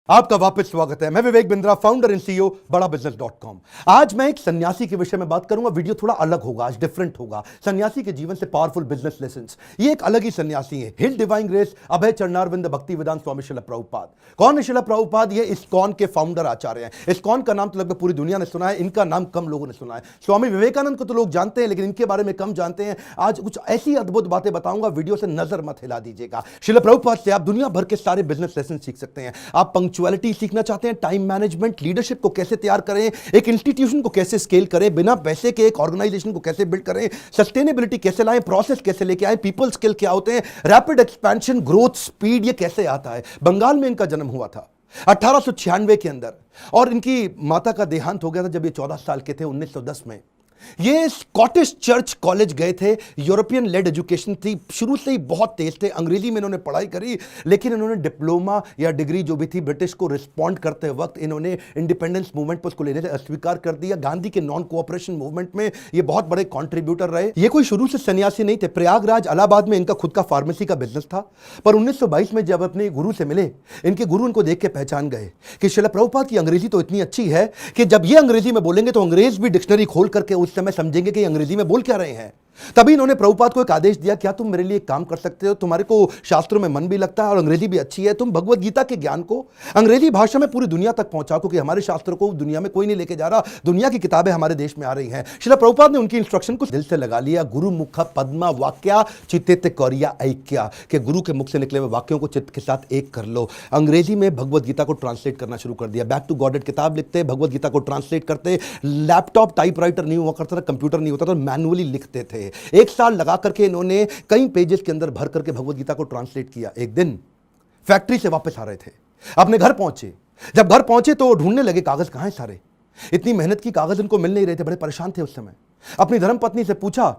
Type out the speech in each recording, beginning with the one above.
आपका वापस स्वागत है। मैं Vivek Bindra, founder and CEO बड़ा बिजनेस .com। आज मैं एक सन्यासी के विषय में बात करूंगा। वीडियो थोड़ा अलग होगा, आज डिफरेंट होगा। सन्यासी के जीवन से पावरफुल बिजनेस लेसन्स। ये एक अलग ही सन्यासी है। हिल डिवाइन ग्रेस अभय चरणारविंद भक्ति वेदांत स्वामी श्रील प्रभुपाद। कौन है श्रील प्रभुपाद? ये इस्कॉन के फाउंडर आचार्य हैं। इस्कॉन का नाम तो लगभग पूरी दुनिया ने सुना है, इनका नाम कम लोगों ने सुना है। स्वामी विवेकानंद को तो लोग जानते हैं, लेकिन इनके बारे में कम जानते हैं। आज कुछ ऐसी अद्भुत बातें बताऊंगा, वीडियो से नजर मत हिला दीजिएगा। श्रील प्रभुपाद से आप दुनिया भर के सारे बिजनेस लेसन सीख सकते हैं। आप पंक्चुअलिटी सीखना चाहते हैं, टाइम मैनेजमेंट, लीडरशिप को कैसे तैयार करें, एक इंस्टीट्यूशन को कैसे स्केल करें, बिना पैसे के एक ऑर्गेनाइजेशन को कैसे बिल्ड करें, सस्टेनेबिलिटी कैसे लाएं, प्रोसेस कैसे लेके आए, पीपल स्किल क्या होते हैं, रैपिड एक्सपेंशन, ग्रोथ, स्पीड, ये कैसे आता है। बंगाल में इनका जन्म हुआ था 1896 के अंदर, और इनकी माता का देहांत हो गया था जब ये 14 साल के थे, 1910 में। ये स्कॉटिश चर्च कॉलेज गए थे। यूरोपियन लेड एजुकेशन थी, शुरू से ही बहुत तेज थे। अंग्रेजी में इन्होंने पढ़ाई करी, लेकिन इन्होंने डिप्लोमा या डिग्री जो भी थी ब्रिटिश को रिस्पॉन्ड करते वक्त इन्होंने इंडिपेंडेंस मूवमेंट पर उसको लेने से अस्वीकार कर दिया। गांधी के नॉन कोऑपरेशन मूवमेंट में ये बहुत बड़े कॉन्ट्रीब्यूटर रहे। ये कोई शुरू से सन्यासी नहीं थे। प्रयागराज इलाहाबाद में इनका खुद का फार्मेसी का बिजनेस था, पर 1922 में जब अपने गुरु से मिले, इनके गुरु इनको देख के पहचान गए कि श्रील प्रभुपाद की अंग्रेजी तो इतनी अच्छी है कि जब ये अंग्रेजी में बोलेंगे तो अंग्रेज भी डिक्शनरी खोल करके उस समय समझेंगे कि अंग्रेजी में बोल क्या रहे हैं। तभी इन्होंने प्रभुपाद को एक आदेश दिया, क्या तुम मेरे लिए एक काम कर सकते हो? तुम्हारे को शास्त्रों में मन भी लगता है और अंग्रेजी भी अच्छी है, तुम भगवत गीता के ज्ञान को अंग्रेजी भाषा में पूरी दुनिया तक पहुंचाओ, क्योंकि हमारे शास्त्रों को दुनिया में कोई नहीं लेके जा रहा, दुनिया की किताबें हमारे देश में आ रही हैं। श्रील प्रभुपाद ने उनकी इंस्ट्रक्शन को दिल से लगा लिया। गुरु मुख पद्मा वाक्या चित्ते कौरिया ऐक्या, के गुरु के मुख से निकले हुए वाक्यों को चित्त के साथ एक कर लो। अंग्रेजी में भगवत गीता को ट्रांसलेट करना शुरू कर दिया। बैक टू गॉडेड किताब लिखते, भगवत गीता को ट्रांसलेट करते। लैपटॉप टाइपराइटर नहीं हुआ करता था, कंप्यूटर नहीं होता था, मैनुअली लिखते थे। एक साल लगा करके इन्होंने कई पेजेस के अंदर भर करके भगवत गीता को ट्रांसलेट किया। एक दिन फैक्ट्री से वापस आ रहे थे, अपने घर पहुंचे। जब घर पहुंचे तो ढूंढने लगे कागज कहां हैं सारे। इतनी मेहनत की, कागज इनको मिल नहीं रहे थे, बड़े परेशान थे उस समय। अपनी धर्मपत्नी से पूछा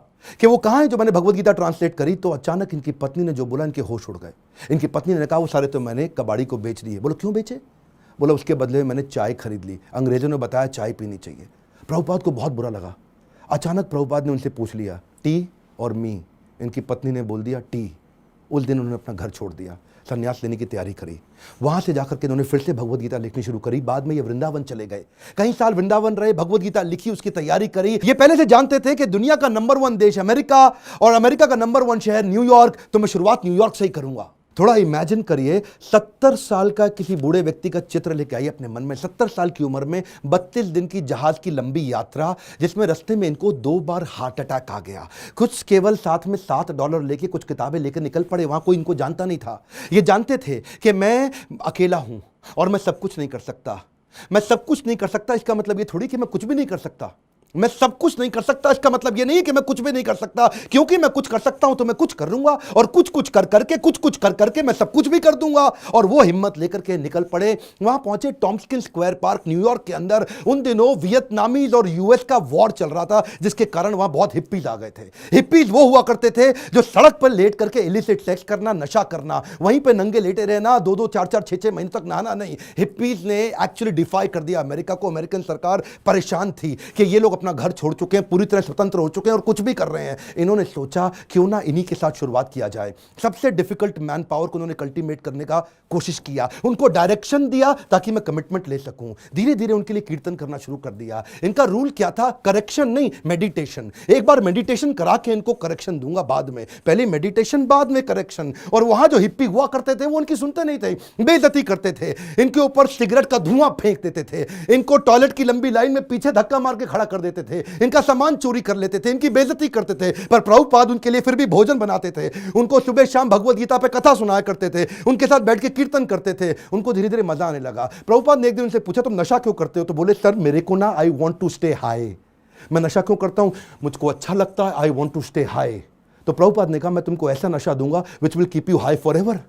कि वो कहां है जो मैंने भगवत गीता ट्रांसलेट करी। तो अचानक इनकी पत्नी ने जो बोला, इनके होश उड़ गए। इनकी पत्नी ने कहा, वो सारे तो मैंने कबाड़ी को बेच दिए। बोलो क्यों बेचे? बोला उसके बदले में मैंने चाय खरीद ली, अंग्रेजों ने बताया चाय पीनी चाहिए। प्रभुपाद को बहुत बुरा लगा। अचानक प्रभुपाद ने उनसे पूछ लिया, टी और मी? इनकी पत्नी ने बोल दिया टी। उस दिन उन्होंने अपना घर छोड़ दिया, संन्यास लेने की तैयारी करी। वहां से जाकर के इन्होंने फिर से भगवत गीता लिखनी शुरू करी। बाद में ये वृंदावन चले गए, कई साल वृंदावन रहे, भगवत गीता लिखी, उसकी तैयारी करी। ये पहले से जानते थे कि दुनिया का नंबर 1 देश अमेरिका और अमेरिका का नंबर 1 शहर न्यूयॉर्क, तो मैं शुरुआत न्यूयॉर्क से ही करूंगा। थोड़ा इमेजिन करिए, 70 साल का किसी बूढ़े व्यक्ति का चित्र लेके आइए अपने मन में। 70 साल की उम्र में 32 दिन की जहाज की लंबी यात्रा, जिसमें रास्ते में इनको 2 बार हार्ट अटैक आ गया। कुछ केवल साथ में $7 लेके कुछ किताबें लेकर निकल पड़े। वहां कोई इनको जानता नहीं था। ये जानते थे कि मैं अकेला हूं और मैं सब कुछ नहीं कर सकता। मैं सब कुछ नहीं कर सकता इसका मतलब ये थोड़ी कि मैं कुछ भी नहीं कर सकता। मैं सब कुछ नहीं कर सकता इसका मतलब यह नहीं कि मैं कुछ भी नहीं कर सकता, क्योंकि मैं कुछ कर सकता हूं तो मैं कुछ कर लूंगा, और कुछ कुछ कर करके मैं सब कुछ भी कर दूंगा। और वो हिम्मत लेकर के निकल पड़े। वहां पहुंचे टॉम्स्किन स्क्वायर पार्क न्यूयॉर्क के अंदर। उन दिनों वियतनामीज और यूएस का वॉर चल रहा था, जिसके कारण वहां बहुत हिप्पीज आ गए थे। हिप्पीज वो हुआ करते थे जो सड़क पर लेट करके इलिसिट सेक्स करना, नशा करना, वहीं पर नंगे लेटे रहना, 2-2, 4-4, 6-6 महीने तक नहाना नहीं। हिप्पीज ने एक्चुअली डिफाई कर दिया अमेरिका को। अमेरिकन सरकार परेशान थी कि ये लोग अपना घर छोड़ चुके हैं, पूरी तरह स्वतंत्र हो चुके हैं और कुछ भी कर रहे हैं। इन्होंने सोचा क्यों ना इन्हीं के साथ शुरुआत किया जाए। सबसे डिफिकल्ट मैन पावर को उन्होंने कल्टीमेट करने का कोशिश किया, उनको डायरेक्शन दिया ताकि मैं कमिटमेंट ले सकूं। धीरे धीरे उनके लिए कीर्तन करना शुरू कर दिया। इनका रूल क्या था? करेक्शन नहीं, मेडिटेशन। एक बार मेडिटेशन करा के इनको करेक्शन दूंगा बाद में, पहले मेडिटेशन बाद में करेक्शन। और वहां जो हिप्पी हुआ करते थे वो उनकी सुनते नहीं थे, बेइज्जती करते थे, इनके ऊपर सिगरेट का धुआं फेंक देते थे, इनको टॉयलेट की लंबी लाइन में पीछे धक्का मार के खड़ा कर देते थे, इनका सामान चोरी कर लेते थे, इनकी बेइज्जती करते थे। पर प्रभुपाद उनके लिए फिर भी भोजन बनाते थे, उनको सुबह शाम भगवत गीता पे कथा सुनाया करते थे, उनके साथ बैठ के कीर्तन करते थे। उनको धीरे धीरे मजा आने लगा। प्रभुपाद ने एक दिन उनसे पूछा, तुम नशा क्यों करते हो? तो बोले, सर मेरे को ना, I want to stay high. मैं नशा क्यों करता हूं? मुझको अच्छा लगता है, I want to stay high. तो प्रभुपाद ने कहा, मैं तुमको ऐसा नशा दूंगा which will keep you high forever.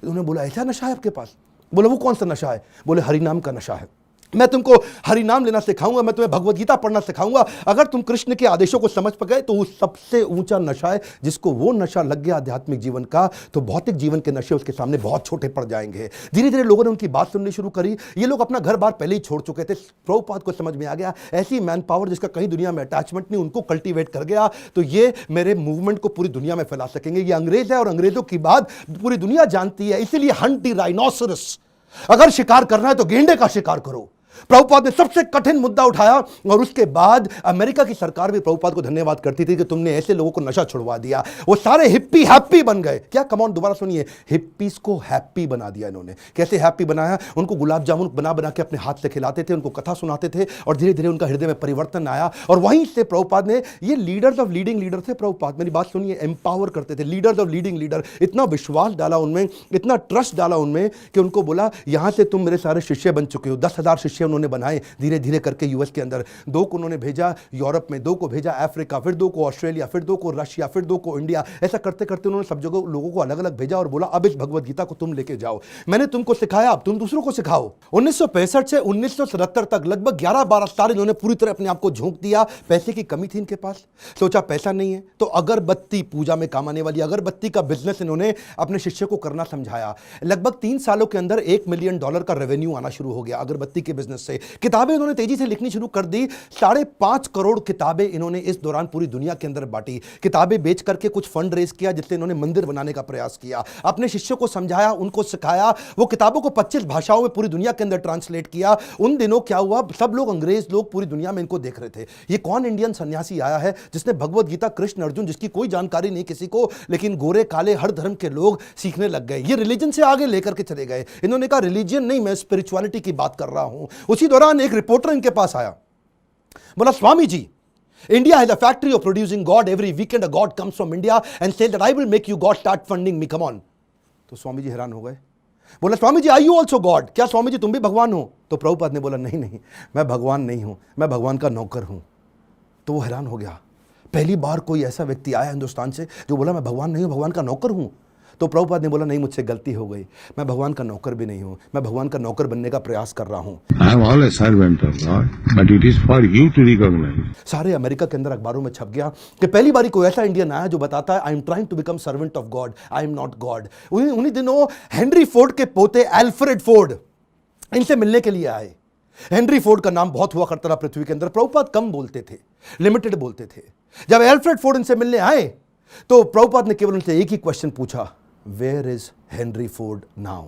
उन्होंने बोला, ऐसा नशा है आपके पास? बोले, वो कौन सा नशा है? बोले, हरिनाम का नशा है। मैं तुमको हरि नाम लेना सिखाऊंगा, मैं तुम्हें भगवत गीता पढ़ना सिखाऊंगा। अगर तुम कृष्ण के आदेशों को समझ गए तो वो सबसे ऊंचा नशा है। जिसको वो नशा लग गया आध्यात्मिक जीवन का, तो भौतिक जीवन के नशे उसके सामने बहुत छोटे पड़ जाएंगे। धीरे धीरे लोगों ने उनकी बात सुननी शुरू करी। ये लोग अपना घर बार पहले ही छोड़ चुके थे। प्रभुपाद को समझ में आ गया ऐसी मैन पावर जिसका कहीं दुनिया में अटैचमेंट नहीं, उनको कल्टीवेट कर गया तो ये मेरे मूवमेंट को पूरी दुनिया में फैला सकेंगे। ये अंग्रेज है और अंग्रेजों की बात पूरी दुनिया जानती है, इसीलिए हंट द राइनोसरस अगर शिकार करना है तो गेंडे का शिकार करो। प्रभुपाद ने सबसे कठिन मुद्दा उठाया और उसके बाद अमेरिका की सरकार भी प्रभुपाद को धन्यवाद करती थी कि तुमने ऐसे लोगों को नशा छुड़वा दिया। वो सारे हिप्पी हैप्पी बन गए। क्या कमॉन, दोबारा सुनिए, हिप्पीज को हैप्पी बना दिया इन्होंने। कैसे हैप्पी बनाया? उनको गुलाब जामुन बना बना के अपने हाथ से खिलाते थे, उनको कथा सुनाते थे और धीरे धीरे उनका हृदय में परिवर्तन आया। और वहीं से प्रभुपाद ने, ये लीडर्स ऑफ लीडिंग लीडर थे प्रभुपाद, मेरी बात सुनिए, एम्पावर करते थे, लीडर्स ऑफ लीडिंग लीडर। इतना विश्वास डाला उनमें, इतना ट्रस्ट डाला उनमें कि उनको बोला यहां से तुम मेरे सारे शिष्य बन चुके हो। 10,000 शिष्य उन्होंने बनाए धीरे धीरे करके यूएस के अंदर। 2 को उन्होंने भेजा यूरोप में, 2 को भेजा अफ्रीका, फिर 2 को ऑस्ट्रेलिया, फिर 2 को रशिया, फिर 2 को इंडिया। ऐसा करते करते उन्होंने सब जगह लोगों को अलग अलग भेजा और बोला अब इस भगवत गीता को तुम लेके जाओ। मैंने तुमको सिखाया, अब तुम दूसरों को सिखाओ। 1965 से 1977 तक लगभग 11-12 साल इन्होंने पूरी तरह अपने आप को झोंक दिया। पैसे की कमी थी इनके पास, सोचा पैसा नहीं है तो अगरबत्ती, पूजा में काम आने वाली अगरबत्ती का बिजनेस इन्होंने अपने शिष्य को करना समझाया। लगभग 3 सालों के अंदर $1 मिलियन का रेवेन्यू आना शुरू हो गया अगरबत्ती के बिजनेस से। किताबें इन्होंने तेजी से लिखनी शुरू कर दी। 5.5 करोड़ किताबें इन्होंने इस दौरान पूरी दुनिया के अंदर बांटी। किताबें बेच करके कुछ फंड रेज किया जिससे इन्होंने मंदिर बनाने का प्रयास किया। अपने शिष्यों को समझाया, उनको सिखाया। वो किताबों को 25 भाषाओं में पूरी दुनिया के अंदर ट्रांसलेट किया। उन दिनों क्या हुआ, सब लोग, अंग्रेज लोग पूरी दुनिया में इनको देख रहे थे। ये कौन इंडियन सन्यासी आया है जिसने भगवत गीता, कृष्ण अर्जुन, जिसकी कोई जानकारी नहीं किसी को, लेकिन गोरे काले हर धर्म के लोग सीखने लग गए। ये रिलीजन से आगे लेकर के चले गए। इन्होंने कहा रिलीजन नहीं, मैं स्पिरिचुअलिटी की बात कर रहा हूं। उसी दौरान एक रिपोर्टर इनके पास आया, बोला Swami ji, India has a factory of producing God. Every weekend a God comes from India and says that I will make you God, start funding me, come on. तो स्वामी जी हैरान हो गए। बोला Swami ji, are you also God? क्या स्वामी जी तुम भी भगवान हो? तो प्रभुपाद ने बोला नहीं नहीं, मैं भगवान नहीं हूं, मैं भगवान का नौकर हूं। तो वो हैरान हो गया। पहली बार कोई ऐसा व्यक्ति आया हिंदुस्तान से जो बोला मैं भगवान नहीं हूं, भगवान का नौकर हूं। तो प्रभुपाद ने बोला नहीं, मुझसे गलती हो गई, मैं भगवान का नौकर भी नहीं हूं, मैं भगवान का नौकर बनने का प्रयास कर रहा हूं। I am all a servant of God, but it is for you to recognize. सारे अमेरिका के अंदर अखबारों में छप गया कि पहली बारी कोई ऐसा इंडियन आया जो बताता है I am trying to become servant of God, I am not God. उन्हीं दिनों हेनरी फोर्ड के पोते एल्फ्रेड फोर्ड इनसे मिलने के लिए आए। हेनरी फोर्ड का नाम बहुत हुआ करता था पृथ्वी के अंदर। प्रभुपाद कम बोलते थे, लिमिटेड बोलते थे। जब एल्फ्रेड फोर्ड इनसे मिलने आए तो प्रभुपाद ने केवल उनसे एक ही क्वेश्चन पूछा, where is Henry Ford now?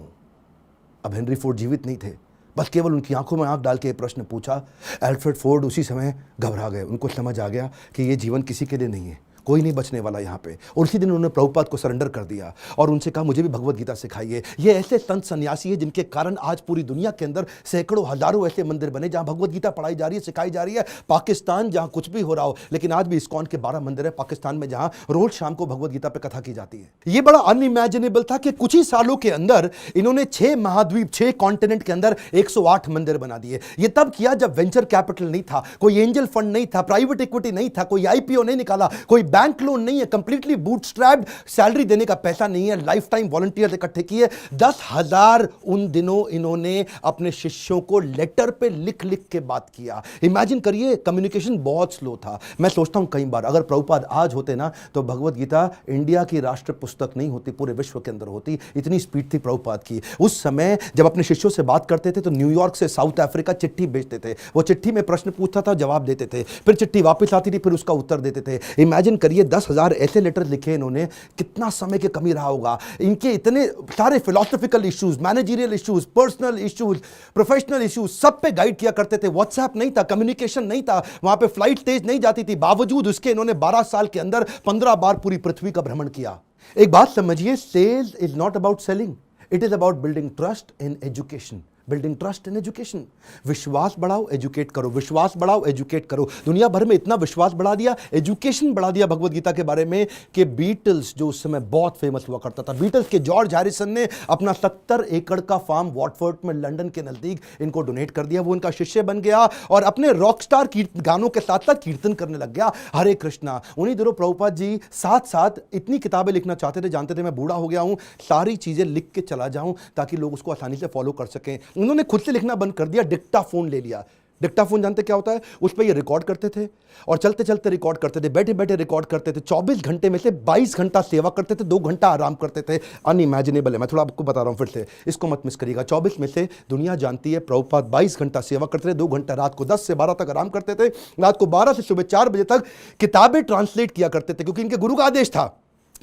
अब हेनरी फोर्ड जीवित नहीं थे, बस केवल उनकी आंखों में आंख डाल के प्रश्न पूछा। एल्फ्रेड फोर्ड उसी समय घबरा गए। उनको समझ आ गया कि ये जीवन किसी के लिए नहीं है, कोई नहीं बचने वाला यहाँ पे। और उसी दिन उन्होंने प्रभुपाद को सरेंडर कर दिया और उनसे कहा मुझे भी भगवत गीता सिखाइए। ये ऐसे संत सन्यासी है जिनके कारण आज पूरी दुनिया के अंदर सैकड़ों हजारों ऐसे मंदिर बने जहां भगवत गीता पढ़ाई जा रही है, सिखाई जा रही है। पाकिस्तान जहां कुछ भी हो रहा हो, लेकिन आज भी इस्कॉन के 12 मंदिर है पाकिस्तान में जहां रोज शाम को भगवत गीता पे कथा की जाती है। ये बड़ा अनइमेजिनेबल था कि कुछ ही सालों के अंदर इन्होंने 6 महाद्वीप, 6 कॉन्टिनेंट के अंदर 108 मंदिर बना दिए। ये तब किया जब वेंचर कैपिटल नहीं था, कोई एंजल फंड नहीं था, प्राइवेट इक्विटी नहीं था, कोई आईपीओ नहीं निकाला, कोई बैंक लोन नहीं है, कंप्लीटली बूटस्ट्रैप्ड, सैलरी देने का पैसा नहीं है, लाइफ टाइम वॉलंटियर्स इकट्ठे किए। 10,000 उन दिनों इन्होंने अपने शिष्यों को लेटर पे लिख लिख के बात किया। इमेजिन करिए, कम्युनिकेशन बहुत स्लो था। मैं सोचता हूं कई बार अगर प्रभुपाद आज होते ना तो भगवत गीता इंडिया की राष्ट्र पुस्तक नहीं होती, पूरे विश्व के अंदर होती। इतनी स्पीड थी प्रभुपाद की। उस समय जब अपने शिष्यों से बात करते थे तो न्यूयॉर्क से साउथ अफ्रीका चिट्ठी भेजते थे। वो चिट्ठी में प्रश्न पूछता था, जवाब देते थे, फिर चिट्ठी वापस आती थी, फिर उसका उत्तर देते थे। इमेजिन करिए 10,000 ऐसे लेटर लिखे इन्होंने, कितना समय की कमी रहा होगा। इनके इतने सारे philosophical issues, managerial issues, personal issues, professional issues, सब पे गाइड किया करते थे। व्हाट्सएप नहीं था, कम्युनिकेशन नहीं था, वहां पे फ्लाइट तेज नहीं जाती थी। बावजूद उसके इन्होंने 12 साल के अंदर 15 बार पूरी पृथ्वी का भ्रमण किया। एक बात समझिए, sales is not about selling, it is about building trust in education. Building trust in education. विश्वास बढ़ाओ, एजुकेट करो, विश्वास बढ़ाओ, एजुकेट करो। दुनिया भर में इतना विश्वास बढ़ा दिया, एजुकेशन बढ़ा दिया भगवत गीता के बारे में कि बीटल्स, जो उस समय बहुत फेमस हुआ करता था, बीटल्स के जॉर्ज हैरिसन ने अपना 70 एकड़ का फार्म वॉटफोर्ड में लंदन के नजदीक इनको डोनेट कर दिया। वो इनका शिष्य बन गया और अपने रॉकस्टार गानों के साथ साथ कीर्तन करने लग गया, हरे कृष्णा। उन्हीं दिनों प्रभुपाद जी साथ साथ इतनी किताबें लिखना चाहते थे, जानते थे मैं बूढ़ा हो गया हूं, सारी चीजें लिख के चला जाऊं ताकि लोग उसको आसानी से फॉलो कर सकें। उन्होंने खुद से लिखना बंद कर दिया, डिक्टाफोन ले लिया। डिक्टाफोन जानते क्या होता है? उस पर ये रिकॉर्ड करते थे और चलते चलते रिकॉर्ड करते थे, बैठे बैठे रिकॉर्ड करते थे। 24 घंटे में से 22 घंटा सेवा करते थे, 2 घंटा आराम करते थे। अनइमेजिनेबल है, मैं थोड़ा आपको बता रहा हूं फिर से, इसको मत मिस करिएगा। 24 में से दुनिया जानती है प्रभुपाद 22 घंटा सेवा करते थे, 2 घंटा रात को 10 से 12 तक आराम करते थे, रात को 12 से सुबह 4 बजे तक किताबें ट्रांसलेट किया करते थे, क्योंकि इनके गुरु का आदेश था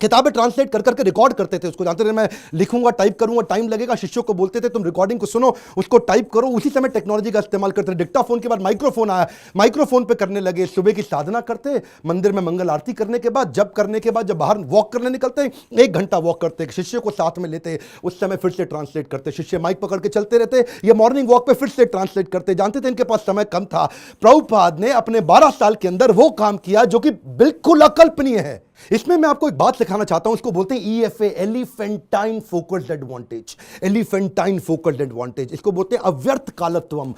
किताबें ट्रांसलेट कर करके रिकॉर्ड करते थे उसको, जानते थे मैं लिखूंगा टाइप करूंगा टाइम लगेगा, शिष्यों को बोलते थे तुम रिकॉर्डिंग को सुनो उसको टाइप करो। उसी समय टेक्नोलॉजी का इस्तेमाल करते थे। डिक्टाफोन के बाद माइक्रोफोन आया, माइक्रोफोन पे करने लगे। सुबह की साधना करते, मंदिर में मंगल आरती करने के बाद, जब करने के बाद जब बाहर वॉक करने निकलते 1 घंटा वॉक करते, शिष्य को साथ में लेते, उस समय फिर से ट्रांसलेट करते, शिष्य माइक पकड़ के चलते रहते, ये मॉर्निंग वॉक पे फिर से ट्रांसलेट करते। जानते थे इनके पास समय कम था। प्रभुपाद ने अपने 12 साल के अंदर वो काम किया जो कि बिल्कुल अकल्पनीय है। इसमें मैं आपको एक बात सिखाना चाहता हूं, इसको बोलते हैं EFA, elephantine focused advantage. Elephantine focused advantage, इसको बोलते हैं अव्यर्थ कालत्वम।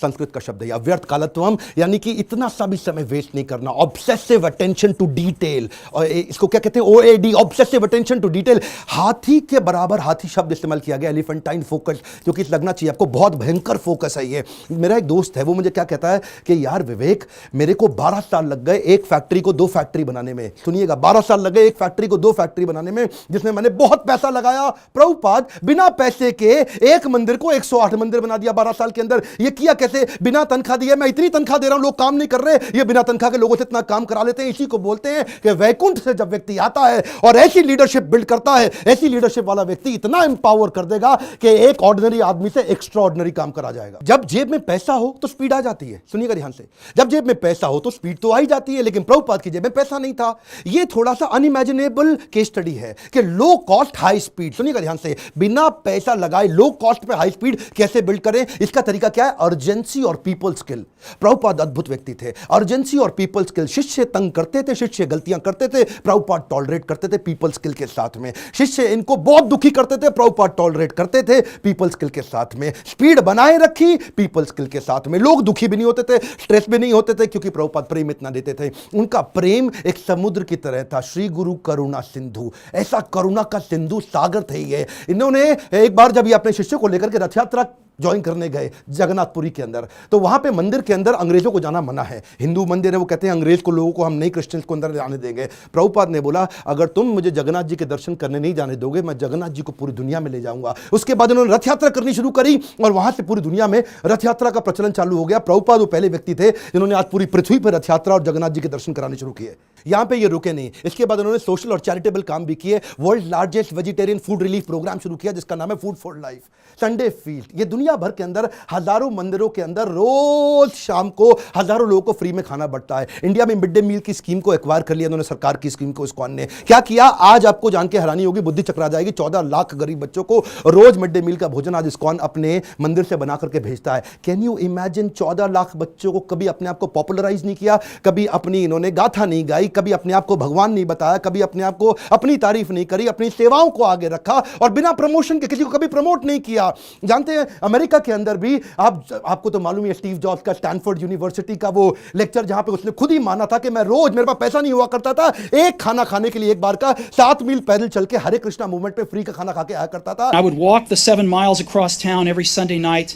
संस्कृत का शब्द है अव्यर्थ कालत्वम, यानी कि इतना सा भी समय वेस्ट नहीं करना, ऑब्सेसिव अटेंशन टू डिटेल। और इसको क्या कहते हैं OAD, obsessive attention to detail. हाथी के बराबर हाथी शब्द इस्तेमाल किया गया, एलिफेंटाइन फोकस, क्योंकि लगना चाहिए आपको बहुत भयंकर फोकस है ये। मेरा एक दोस्त है, वो मुझे क्या कहता है कि यार विवेक, मेरे को 12 साल लग गए एक फैक्ट्री को 2 फैक्ट्री बनाने में। सुनिएगा, 12 साल लगे एक फैक्ट्री को 2 फैक्ट्री बनाने में, जिसमें मैंने बहुत पैसा लगाया। प्रभुपाद बिना पैसे के एक मंदिर को 108 मंदिर बना दिया 12 साल के अंदर। ये किया कैसे? बिना तनख्वाह दिए। मैं इतनी तनख्वाह दे रहा हूं, लोग काम नहीं कर रहे, ये बिना तनख्वाह के लोगों से इतना काम करा लेते हैं। इसी को बोलते हैं कि वैकुंठ से जब व्यक्ति आता है और ऐसी लीडरशिप बिल्ड करता है, ऐसी लीडरशिप वाला व्यक्ति इतना एम्पावर कर देगा कि एक ऑर्डिनरी आदमी से एक्स्ट्रा ऑर्डिनरी काम करा जाएगा। जब जेब में पैसा हो तो स्पीड आ जाती है। सुनिएगा ध्यान से, जब जेब में पैसा हो तो स्पीड तो आ ही जाती है, लेकिन प्रभुपाद की जेब में पैसा नहीं था। ये थोड़ा सा अनइमेजिनेबल केस स्टडी है कि लो कॉस्ट हाई स्पीड। सुनिएगा ध्यान से, बिना पैसा लगाए लो कॉस्ट पे हाई स्पीड कैसे बिल्ड करें? इसका तरीका क्या है? अर्जेंसी और पीपल स्किल। प्रभुपाद अद्भुत व्यक्ति थे। अर्जेंसी और पीपल स्किल। शिष्य तंग करते थे, शिष्य गलतियां करते थे, प्रभुपाद टॉलरेट करते थे पीपल स्किल के साथ में। शिष्य इनको बहुत दुखी करते थे, प्रभुपाद टॉलरेट करते थे पीपल स्किल के साथ में। स्पीड बनाए रखी पीपल स्किल के साथ में। लोग दुखी भी नहीं होते थे, स्ट्रेस भी नहीं होते थे, क्योंकि प्रभुपाद प्रेम इतना देते थे। उनका प्रेम एक समुद्र की तरह था। श्री गुरु करुणा सिंधु, ऐसा करुणा का सिंधु सागर थे ये। इन्होंने एक बार जब ये अपने शिष्यों को लेकर के रथ यात्रा ज्वाइन करने गए जगन्नाथपुरी के अंदर, तो वहां पे मंदिर के अंदर अंग्रेजों को जाना मना है। हिंदू मंदिर है, वो कहते हैं अंग्रेज को, लोगों को हम नहीं क्रिश्चियंस को अंदर जाने देंगे। प्रभुपाद ने बोला अगर तुम मुझे जगन्नाथ जी के दर्शन करने नहीं जाने दोगे, मैं जगन्नाथ जी को पूरी दुनिया में ले जाऊंगा। उसके बाद उन्होंने रथ यात्रा करनी शुरू करी और वहां से पूरी दुनिया में रथ यात्रा का प्रचलन चालू हो गया। प्रभुपाद वो पहले व्यक्ति थे जिन्होंने आज पूरी पृथ्वी पर रथ यात्रा और जगन्नाथ जी के दर्शन कराने शुरू किए। यहां पे ये रुके नहीं, इसके बाद उन्होंने सोशल और चैरिटेबल काम भी किए। World largest vegetarian food relief programme शुरू किया जिसका नाम है food for life. Sunday feast, ये दुनिया भर के अंदर हजारों मंदिरों के अंदर रोज शाम को हजारों लोगों को फ्री में खाना बढ़ता है। इंडिया में मिड डे मील की स्कीम को एक्वायर कर लिया उन्होंने, सरकार की स्कीम को इस्कॉन ने। क्या किया आज आपको जान के हैरानी होगी, बुद्धि चकरा जाएगी। 14 लाख गरीब बच्चों को रोज मिड डे मील का भोजन आज इस्कॉन अपने मंदिर से बना करके भेजता है। Can you imagine? 14 लाख बच्चों को कभी अपने आप को पॉपुलराइज नहीं किया, कभी अपनी इन्होंने गाथा नहीं गाई, कभी अपने आप को भगवान नहीं बताया, कभी अपने आप को अपनी तारीफ नहीं करी, अपनी सेवाओं को आगे रखा और बिना प्रमोशन के किसी को कभी प्रमोट नहीं किया। जानते हैं अमेरिका के अंदर भी आपको तो मालूम है स्टीव जॉब्स का स्टैनफोर्ड यूनिवर्सिटी का वो लेक्चर, जहां पे उसने खुद ही माना था कि मैं रोज, मेरे पास पैसा नहीं हुआ करता था, एक खाना खाने के लिए एक बार का 7 मील पैदल चल के हरे कृष्णा मूवमेंट पे फ्री का खाना खा के आया करता था। I would walk the 7 miles across town every Sunday night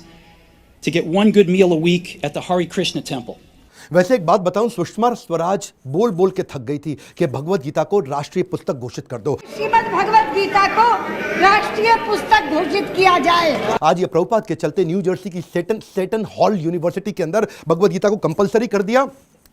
to get one good meal a week at the Hare Krishna temple. वैसे एक बात बताऊं, सुषमा स्वराज बोल बोल के थक गई थी कि भगवत गीता को राष्ट्रीय पुस्तक घोषित कर दो, श्रीमद् भगवत गीता को राष्ट्रीय पुस्तक घोषित किया जाए। आज ये प्रभुपाद के चलते न्यू जर्सी की सेटन हॉल यूनिवर्सिटी के अंदर भगवत गीता को कंपलसरी कर दिया।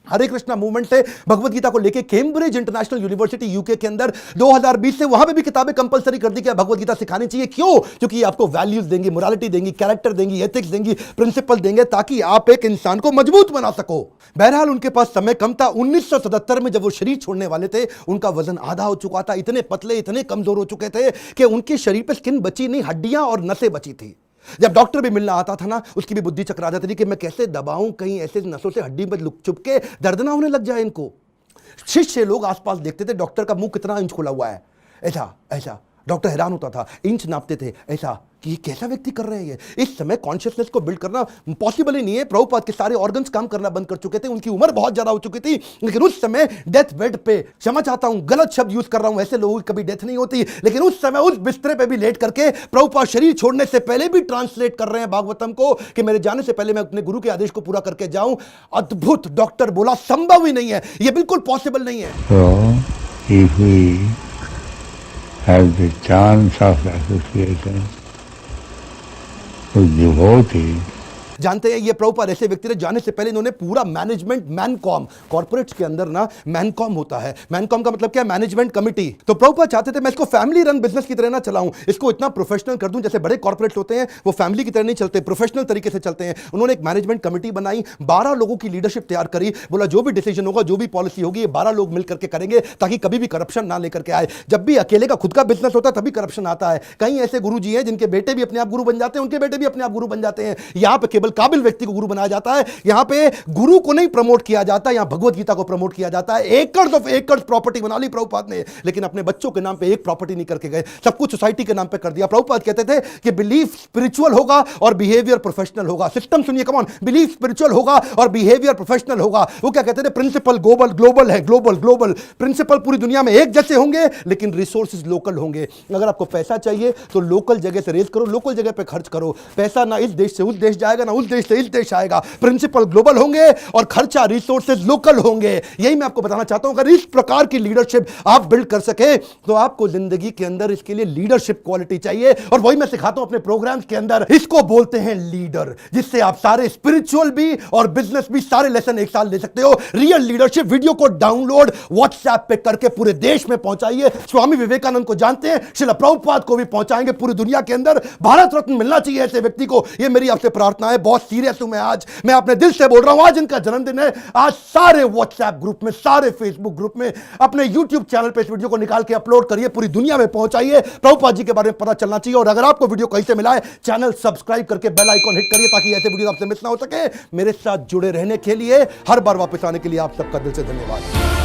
हरे कृष्णा मूवमेंट से भगवत गीता को लेके कैम्ब्रिज इंटरनेशनल यूनिवर्सिटी यूके के अंदर 2020 से वहां पे भी किताबें कंपलसरी कर दी कि भगवत गीता सिखानी चाहिए। क्यों? क्योंकि ये आपको वैल्यूज देंगी, मोरालिटी देंगी, कैरेक्टर देंगी, एथिक्स देंगी, प्रिंसिपल देंगे, ताकि आप एक इंसान को मजबूत बना सको। बहरहाल उनके पास समय कम था। 1977 में जब वो शरीर छोड़ने वाले थे, उनका वजन आधा हो चुका था, इतने पतले, इतने कमजोर हो चुके थे कि उनके शरीर पे स्किन बची नहीं, हड्डियां और नसें बची थी। जब डॉक्टर भी मिलना आता था ना, उसकी भी बुद्धि चकरा जाती थी कि मैं कैसे दबाऊं, कहीं ऐसे नसों से हड्डी में लुक चुप के दर्द ना होने लग जाए इनको। शिष्य लोग आसपास देखते थे डॉक्टर का मुंह कितना इंच खुला हुआ है, ऐसा ऐसा। डॉक्टर हैरान होता था, इंच नापते थे ऐसा कि ये कैसा व्यक्ति कर रहे हैं ये। इस समय कॉन्शियसनेस को बिल्ड करना पॉसिबल ही नहीं है। प्रभुपाद के सारे ऑर्गन्स काम करना बंद कर चुके थे, उनकी उम्र बहुत ज्यादा हो चुकी थी, लेकिन उस समय डेथ बेड पे, क्षमा चाहता हूं गलत शब्द यूज कर रहा हूं, ऐसे लोगों की कभी डेथ नहीं होती, लेकिन उस समय उस बिस्तरे पे भी लेट करके प्रभुपाद शरीर छोड़ने से पहले भी ट्रांसलेट कर रहे हैं भागवतम को कि मेरे जाने से पहले मैं अपने गुरु के आदेश को पूरा करके जाऊं। अद्भुत। डॉक्टर बोला संभव ही नहीं है, ये बिल्कुल पॉसिबल नहीं है। So, if we have the chance of association with devotees, जानते हैं ये प्रभुपाद ऐसे व्यक्ति थे, जाने से पहले इन्होंने पूरा मैनेजमेंट मैनकॉम, कॉर्पोरेट्स के अंदर ना मैनकॉम होता है, मैनकॉम का मतलब क्या है, मैनेजमेंट कमिटी। तो प्रभुपाद चाहते थे मैं इसको फैमिली रन बिजनेस की तरह ना चलाऊं, इसको इतना प्रोफेशनल कर दूं जैसे बड़े कॉर्पोरेट्स होते हैं वो फैमिली की तरह नहीं चलते, प्रोफेशनल तरीके से चलते हैं। उन्होंने एक मैनेजमेंट कमिटी बनाई, 12 लोगों की लीडरशिप तैयार करी, बोला जो भी डिसीजन होगा, जो भी पॉलिसी होगी, ये 12 लोग मिलकर के करेंगे ताकि कभी भी करप्शन ना लेकर के आए। जब भी अकेले का खुद का बिजनेस होता है तभी करप्शन आता है। कई ऐसे गुरुजी हैं जिनके बेटे भी अपने आप गुरु बन जाते हैं, उनके बेटे भी अपने आप गुरु बन जाते हैं। यहां पे केवल काबिल व्यक्ति को गुरु बनाया जाता है, यहां पे गुरु को नहीं प्रमोट किया जाता, यहां भगवत गीता को प्रमोट किया जाता है। एकर्स ऑफ एकर्स प्रॉपर्टी बना ली प्रभुपाद ने, लेकिन अपने बच्चों के नाम पे एक प्रॉपर्टी नहीं करके गए, सब कुछ सोसाइटी के नाम पे कर दिया। प्रभुपाद कहते थे कि बिलीफ स्पिरिचुअल होगा और बिहेवियर प्रोफेशनल होगा। सिस्टम सुनिए, कम ऑन, बिलीफ स्पिरिचुअल होगा और बिहेवियर प्रोफेशनल होगा। वो क्या कहते थे, प्रिंसिपल ग्लोबल है, ग्लोबल प्रिंसिपल पूरी दुनिया में एक जैसे होंगे लेकिन रिसोर्सेज लोकल होंगे। अगर आपको पैसा चाहिए तो लोकल जगह से रेज करो, लोकल जगह पे खर्च करो। पैसा ना इस देश से उस देश जाएगा, ना उस देश से इस देश आएगा। प्रिंसिपल ग्लोबल होंगे और खर्चा रिसोर्सेज लोकल होंगे। यही मैं आपको बताना चाहता हूं, अगर इस प्रकार की लीडरशिप आप बिल्ड कर सके तो आपको जिंदगी के अंदर इसके लिए लीडरशिप क्वालिटी चाहिए, और वही मैं सिखाता हूं अपने प्रोग्राम्स के अंदर। इसको बोलते हैं लीडर, जिससे आप सारे स्पिरिचुअल भी और बिजनेस भी सारे लेसन एक साल ले सकते हो। रियल लीडरशिप वीडियो को डाउनलोड व्हाट्सएप पे करके पूरे देश में पहुंचाइए। स्वामी विवेकानंद को जानते हैं, श्रील प्रभुपाद को भी पहुंचाएंगे पूरी दुनिया के अंदर। भारत रत्न मिलना चाहिए ऐसे व्यक्ति को, ये मेरी आपसे प्रार्थना है। बहुत सीरियस हूं मैं आज, मैं अपने दिल से बोल रहा हूं। आज इनका जन्मदिन है, आज सारे व्हाट्सएप ग्रुप में, सारे फेसबुक ग्रुप में, अपने यूट्यूब चैनल पे इस वीडियो को निकाल के अपलोड करिए, पूरी दुनिया में पहुंचाइए। प्रभुपाद जी के बारे में पता चलना चाहिए। और अगर आपको वीडियो कहीं से मिला है, चैनल सब्सक्राइब करके बेल आइकॉन हिट करिए ताकि ऐसे वीडियो आपसे मिस ना हो सके। मेरे साथ जुड़े रहने के लिए, हर बार वापस आने के लिए आप सबका दिल से धन्यवाद।